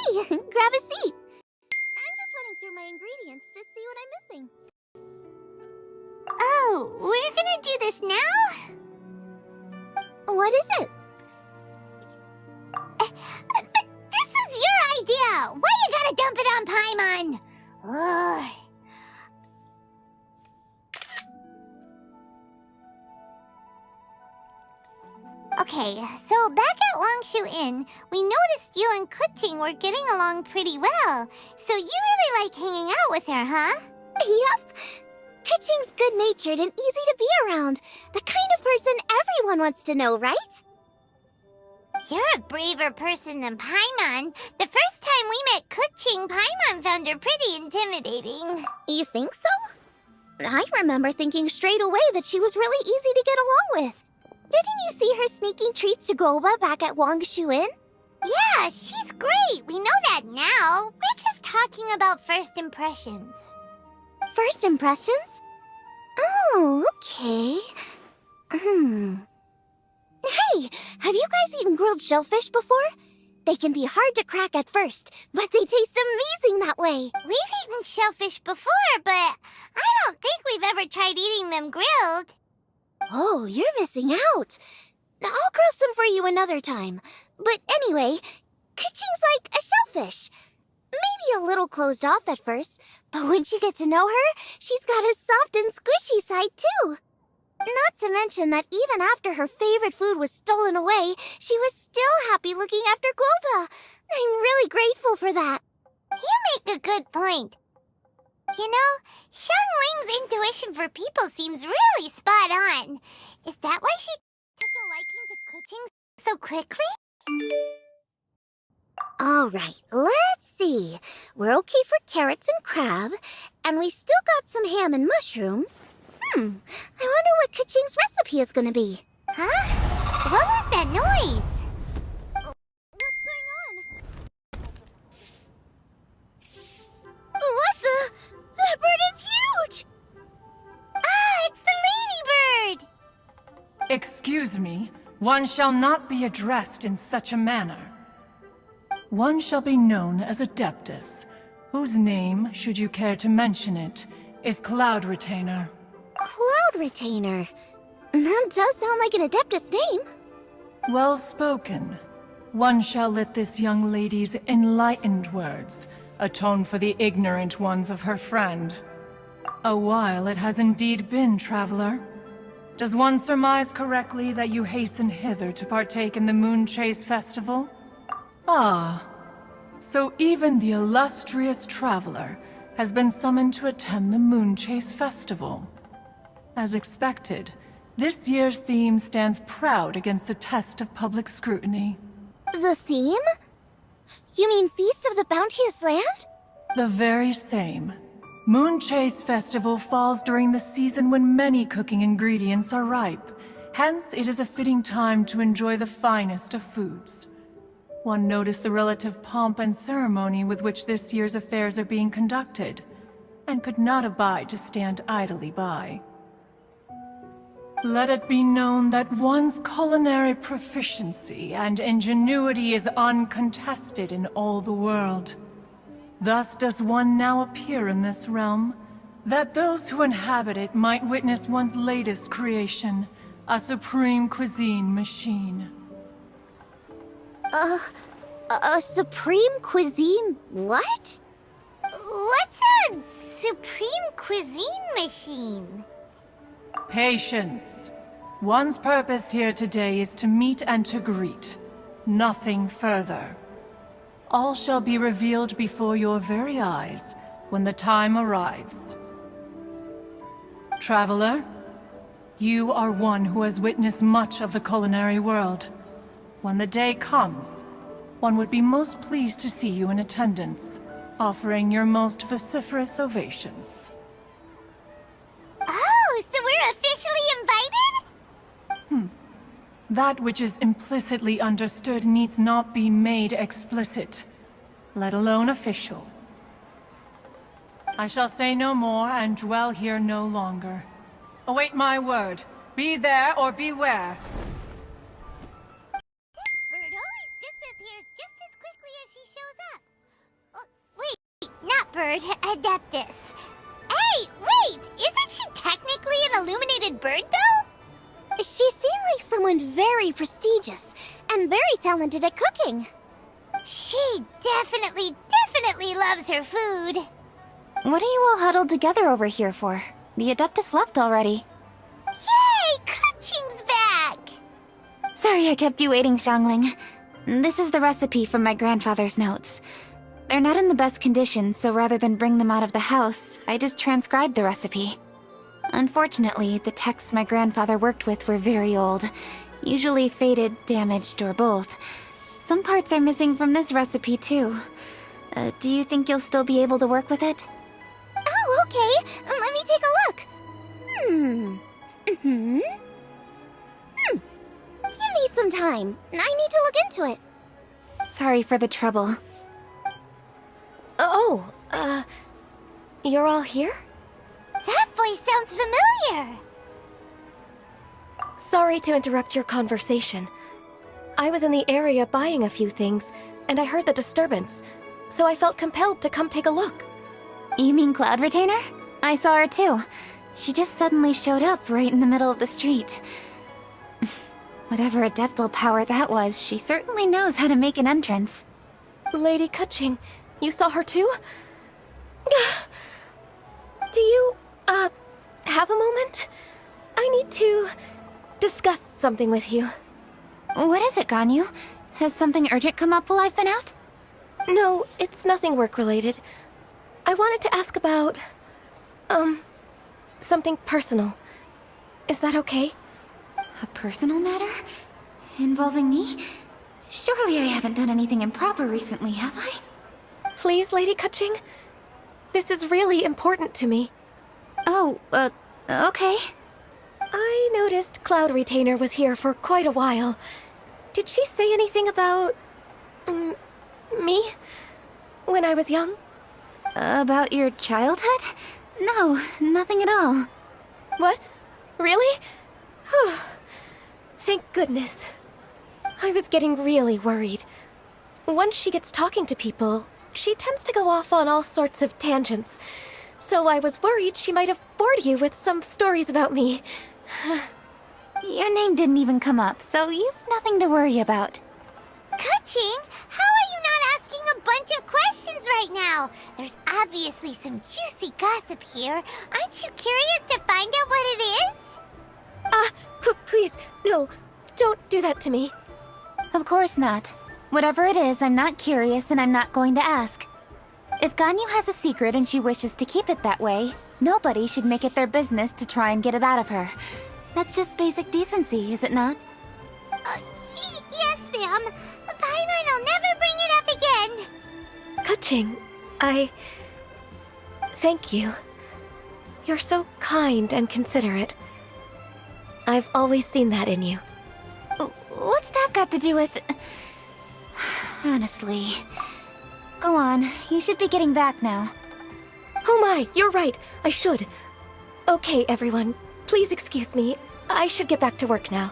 Hey, grab a seat. I'm just running through my ingredients to see what I'm missing. Oh, we're gonna do this now? What is it? But this is your idea! Why you gotta dump it on Paimon? Ugh. Okay, so back at Longshu Inn, we noticed you and Kuching were getting along pretty well. So you really like hanging out with her, huh? Yep. Kuching's good-natured and easy to be around. The kind of person everyone wants to know, right? You're a braver person than Paimon. The first time we met Kuching, Paimon found her pretty intimidating. You think so? I remember thinking straight away that she was really easy to get along with. Didn't you see her sneaking treats to Goba back at Wangshu Inn? Yeah, she's great. We know that now. We're just talking about first impressions. First impressions? Oh, okay. Hey, have you guys eaten grilled shellfish before? They can be hard to crack at first, but they taste amazing that way. We've eaten shellfish before, but I don't think we've ever tried eating them grilled. Oh, you're missing out. I'll grill some for you another time. But anyway, Kuching's like a shellfish. Maybe a little closed off at first, but once you get to know her, she's got a soft and squishy side too. Not to mention that even after her favorite food was stolen away, she was still happy looking after Guoba. I'm really grateful for that. You make a good point. You know, Xiangling's intuition for people seems really spot on. Is that why she took a liking to Kuching so quickly? Alright, let's see. We're okay for carrots and crab, and we still got some ham and mushrooms. I wonder what Kuching's recipe is gonna be. Huh? What was that noise? What's going on? What the? That bird is huge! Ah, it's the ladybird! Excuse me, one shall not be addressed in such a manner. One shall be known as Adeptus, whose name, should you care to mention it, is Cloud Retainer. Cloud Retainer. That does sound like an Adeptus name. Well spoken. One shall let this young lady's enlightened words atone for the ignorant ones of her friend. A while it has indeed been, traveler. Does one surmise correctly that you hasten hither to partake in the Moon Chase Festival? Ah, so even the illustrious traveler has been summoned to attend the Moon Chase Festival. As expected, this year's theme stands proud against the test of public scrutiny. The theme? You mean Feast of the Bounteous Land? The very same. Moon Chase Festival falls during the season when many cooking ingredients are ripe. Hence, it is a fitting time to enjoy the finest of foods. One noticed the relative pomp and ceremony with which this year's affairs are being conducted, and could not abide to stand idly by. Let it be known that one's culinary proficiency and ingenuity is uncontested in all the world. Thus does one now appear in this realm, that those who inhabit it might witness one's latest creation, a supreme cuisine machine. A supreme cuisine what? What's a supreme cuisine machine? Patience. One's purpose here today is to meet and to greet. Nothing further. All shall be revealed before your very eyes when the time arrives. Traveler, you are one who has witnessed much of the culinary world. When the day comes, one would be most pleased to see you in attendance, offering your most vociferous ovations. Oh, so we're officially invited? That which is implicitly understood needs not be made explicit, let alone official. I shall say no more and dwell here no longer. Await my word. Be there or beware. This bird always disappears just as quickly as she shows up. Adeptus. Hey, wait! Isn't she technically an illuminated bird, though? She seemed like someone very prestigious and very talented at cooking. She definitely loves her food. What are you all huddled together over here for? The Adeptus left already. Yay! Kuching's back! Sorry I kept you waiting, Xiangling. This is the recipe from my grandfather's notes. They're not in the best condition, so rather than bring them out of the house, I just transcribed the recipe. Unfortunately, the texts my grandfather worked with were very old, usually faded, damaged, or both. Some parts are missing from this recipe, too. Do you think you'll still be able to work with it? Oh, okay. Let me take a look. Give me some time. I need to look into it. Sorry for the trouble. You're all here? That voice sounds familiar. Sorry to interrupt your conversation. I was in the area buying a few things, and I heard the disturbance, so I felt compelled to come take a look. You mean Cloud Retainer? I saw her too. She just suddenly showed up right in the middle of the street. Whatever adeptal power that was, she certainly knows how to make an entrance. Lady Kuching, you saw her too? Do you, have a moment? I need to discuss something with you. What is it, Ganyu? Has something urgent come up while I've been out? No, it's nothing work-related. I wanted to ask about, something personal. Is that okay? A personal matter? Involving me? Surely I haven't done anything improper recently, have I? Please, Lady Kuching? This is really important to me. Oh, okay. I noticed Cloud Retainer was here for quite a while. Did she say anything about... me? When I was young? About your childhood? No, nothing at all. What? Really? Whew. Thank goodness. I was getting really worried. Once she gets talking to people, she tends to go off on all sorts of tangents. So I was worried she might have bored you with some stories about me. Your name didn't even come up, so you've nothing to worry about. Kuching, how are you not asking a bunch of questions right now? There's obviously some juicy gossip here. Aren't you curious to find out what it is? Please, no, don't do that to me. Of course not. Whatever it is, I'm not curious and I'm not going to ask. If Ganyu has a secret and she wishes to keep it that way, nobody should make it their business to try and get it out of her. That's just basic decency, is it not? Yes, ma'am. Paimon will never bring it up again. Kuching, thank you. You're so kind and considerate. I've always seen that in you. What's that got to do with... Honestly. Go on, you should be getting back now. Oh my, you're right. I should. Okay, everyone. Please excuse me. I should get back to work now.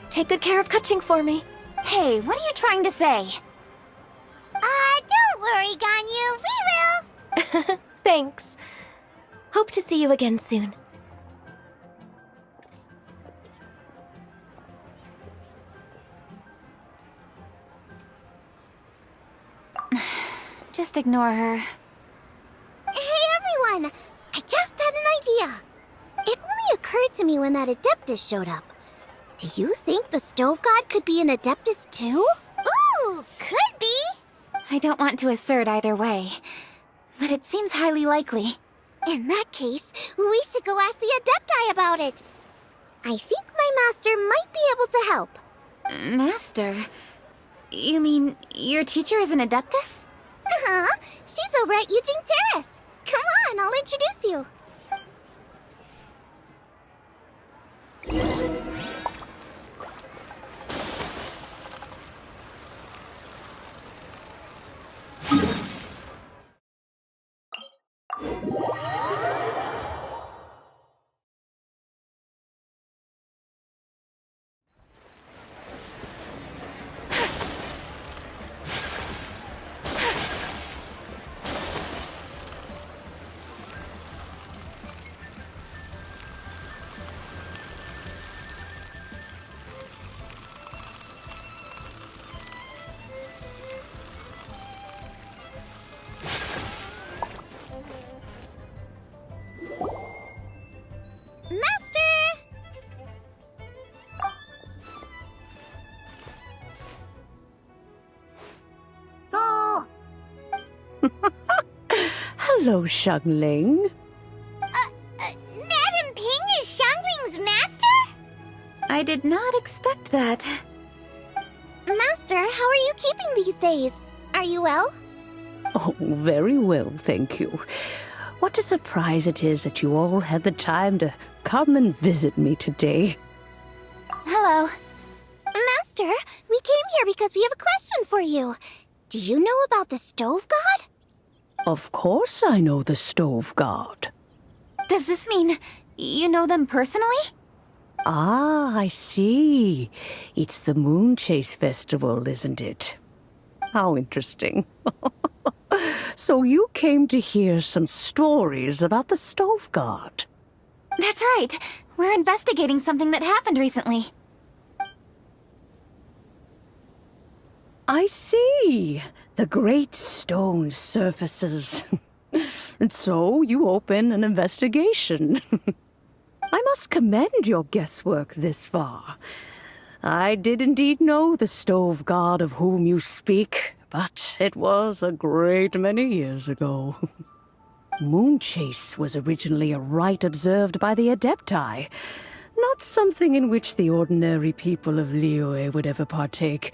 Take good care of Kuching for me. Hey, what are you trying to say? Don't worry, Ganyu. We will. Thanks. Hope to see you again soon. Just ignore her. Hey, everyone! I just had an idea. It only occurred to me when that Adeptus showed up. Do you think the Stove God could be an Adeptus too? Ooh, could be. I don't want to assert either way, but it seems highly likely. In that case, we should go ask the Adepti about it. I think my master might be able to help. Master? You mean your teacher is an Adeptus? Uh-huh. She's over at Yujing Terrace. Come on, I'll introduce you. Hello, Xiangling. Madam Ping is Xiangling's master? I did not expect that. Master, how are you keeping these days? Are you well? Oh, very well, thank you. What a surprise it is that you all had the time to come and visit me today. Hello. Master, we came here because we have a question for you. Do you know about the Stove God? Of course I know the Stove God. Does this mean you know them personally? Ah, I see. It's the Moon Chase Festival, isn't it? How interesting. So you came to hear some stories about the Stove God. That's right. We're investigating something that happened recently. I see. The great stone surfaces. And so you open an investigation. I must commend your guesswork this far. I did indeed know the Stove God of whom you speak, but it was a great many years ago. Moon Chase was originally a rite observed by the Adepti, not something in which the ordinary people of Liyue would ever partake.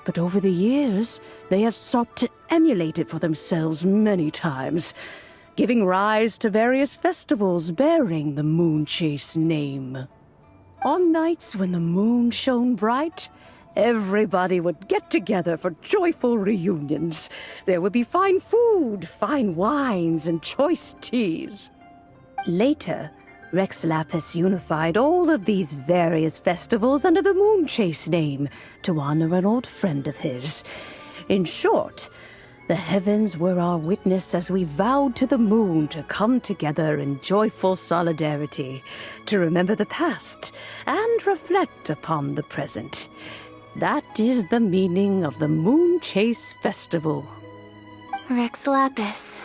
But over the years, they have sought to emulate it for themselves many times, giving rise to various festivals bearing the Moon Chase name. On nights when the moon shone bright, everybody would get together for joyful reunions. There would be fine food, fine wines, and choice teas. Later, Rex Lapis unified all of these various festivals under the Moon Chase name to honor an old friend of his. In short, the heavens were our witness as we vowed to the moon to come together in joyful solidarity, to remember the past and reflect upon the present. That is the meaning of the Moon Chase Festival. Rex Lapis.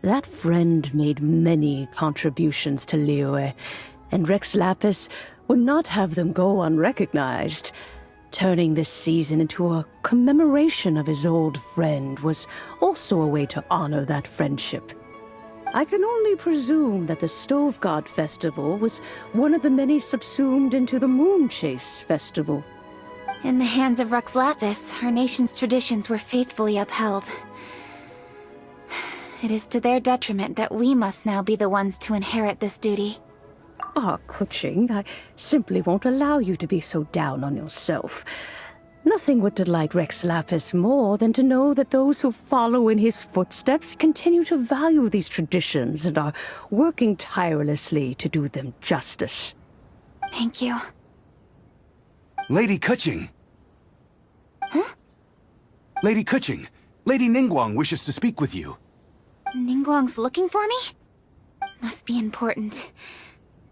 That friend made many contributions to Liyue, and Rex Lapis would not have them go unrecognized. Turning this season into a commemoration of his old friend was also a way to honor that friendship. I can only presume that the Stove God Festival was one of the many subsumed into the Moon Chase Festival. In the hands of Rex Lapis, our nation's traditions were faithfully upheld. It is to their detriment that we must now be the ones to inherit this duty. Ah, Kuching, I simply won't allow you to be so down on yourself. Nothing would delight Rex Lapis more than to know that those who follow in his footsteps continue to value these traditions and are working tirelessly to do them justice. Thank you. Lady Kuching! Huh? Lady Kuching, Lady Ningguang wishes to speak with you. Ningguang's looking for me? Must be important.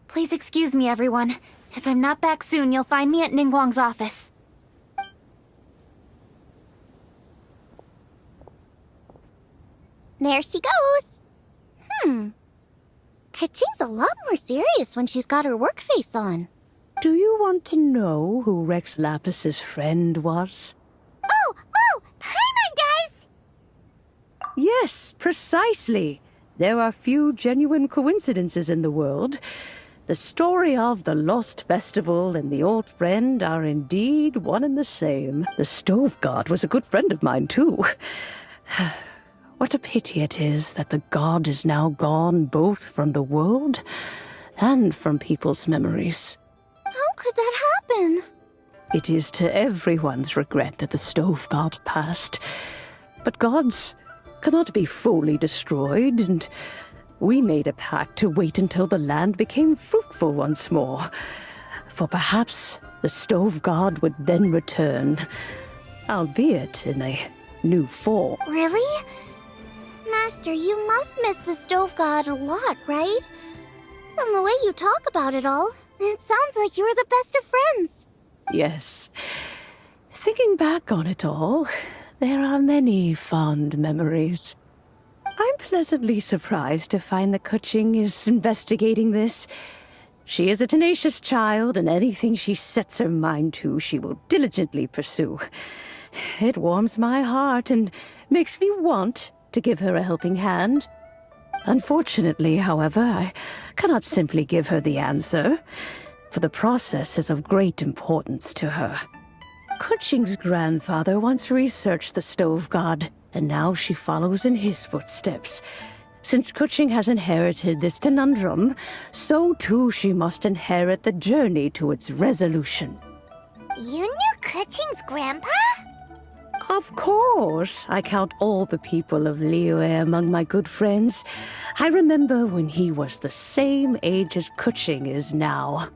Please excuse me, everyone. If I'm not back soon, you'll find me at Ningguang's office. There she goes. Kaching's a lot more serious when she's got her work face on. Do you want to know who Rex Lapis's friend was? Oh, Paimon does! Yes, precisely. There are few genuine coincidences in the world. The story of the Lost Festival and the old friend are indeed one and the same. The Stove God was a good friend of mine, too. What a pity it is that the god is now gone both from the world and from people's memories. How could that happen? It is to everyone's regret that the Stove God passed. But gods cannot be fully destroyed, and we made a pact to wait until the land became fruitful once more. For perhaps the Stove God would then return, albeit in a new form. Really? Master, you must miss the Stove God a lot, right? From the way you talk about it all, it sounds like you were the best of friends. Yes. Thinking back on it all, there are many fond memories. I'm pleasantly surprised to find that Kuching is investigating this. She is a tenacious child, and anything she sets her mind to, she will diligently pursue. It warms my heart and makes me want to give her a helping hand. Unfortunately, however, I cannot simply give her the answer, for the process is of great importance to her. Kuching's grandfather once researched the stove god, and now she follows in his footsteps. Since Kuching has inherited this conundrum, so too she must inherit the journey to its resolution. You knew Kuching's grandpa? Of course, I count all the people of Liyue among my good friends. I remember when he was the same age as Kuching is now.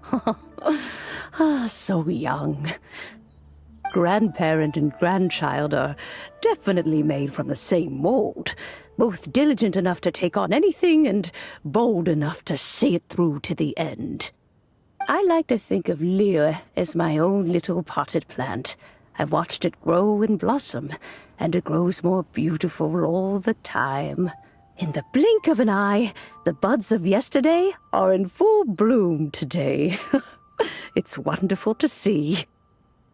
So young. Grandparent and grandchild are definitely made from the same mold, both diligent enough to take on anything and bold enough to see it through to the end. I like to think of Liyue as my own little potted plant. I've watched it grow and blossom, and it grows more beautiful all the time. In the blink of an eye, the buds of yesterday are in full bloom today. It's wonderful to see.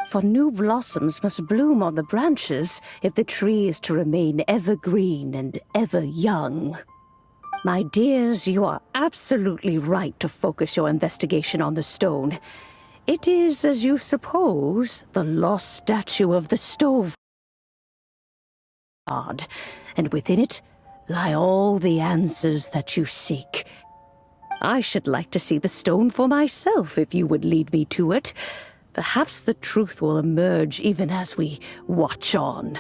For new blossoms must bloom on the branches if the tree is to remain evergreen and ever young. My dears, you are absolutely right to focus your investigation on the stone. It is, as you suppose, the lost statue of the stove god, and within it lie all the answers that you seek. I should like to see the stone for myself if you would lead me to it. Perhaps the truth will emerge even as we watch on.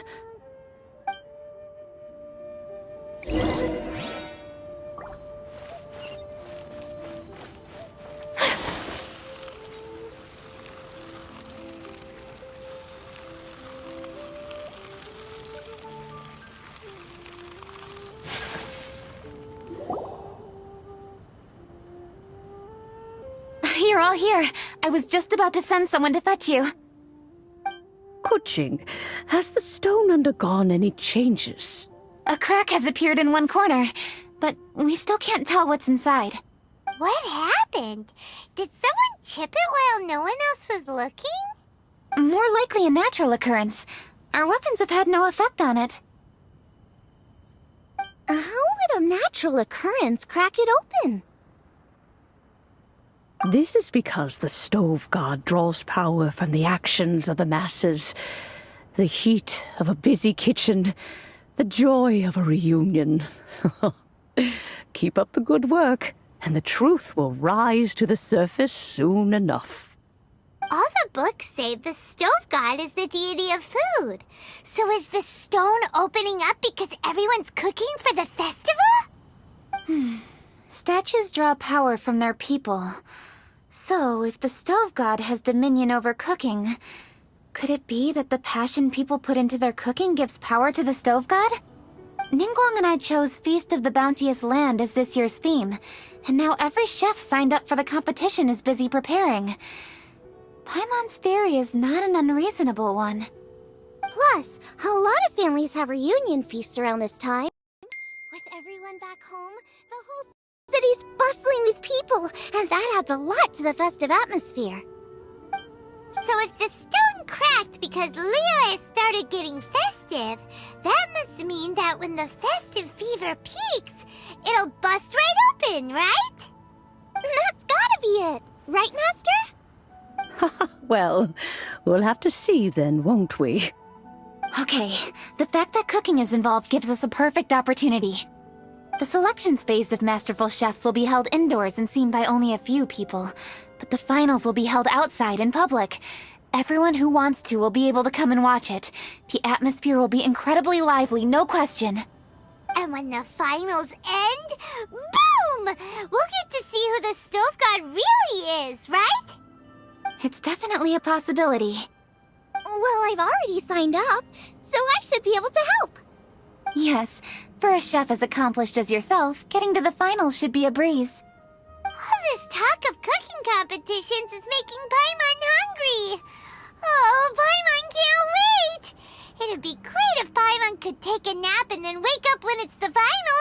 You're all here. I was just about to send someone to fetch you. Kuching, has the stone undergone any changes? A crack has appeared in one corner, but we still can't tell what's inside. What happened? Did someone chip it while no one else was looking? More likely a natural occurrence. Our weapons have had no effect on it. How would a natural occurrence crack it open? This is because the stove god draws power from the actions of the masses, the heat of a busy kitchen, the joy of a reunion. Keep up the good work, and the truth will rise to the surface soon enough. All the books say the stove god is the deity of food. So is the stone opening up because everyone's cooking for the festival? Statues draw power from their people. So, if the stove god has dominion over cooking, could it be that the passion people put into their cooking gives power to the stove god? Ningguang and I chose Feast of the Bounteous Land as this year's theme, and now every chef signed up for the competition is busy preparing. Paimon's theory is not an unreasonable one. Plus, a lot of families have reunion feasts around this time. With everyone back home, the whole city's bustling with people, and that adds a lot to the festive atmosphere. So if the stone cracked because Leo has started getting festive, that must mean that when the festive fever peaks, it'll bust right open, right? That's gotta be it, right, Master? Well, we'll have to see then, won't we? Okay, the fact that cooking is involved gives us a perfect opportunity. The selections phase of Masterful Chefs will be held indoors and seen by only a few people, but the finals will be held outside in public. Everyone who wants to will be able to come and watch it. The atmosphere will be incredibly lively, no question. And when the finals end, boom! We'll get to see who the stove god really is, right? It's definitely a possibility. Well, I've already signed up, so I should be able to help. Yes, for a chef as accomplished as yourself, getting to the finals should be a breeze. All this talk of cooking competitions is making Paimon hungry. Oh, Paimon can't wait! It'd be great if Paimon could take a nap and then wake up when it's the finals.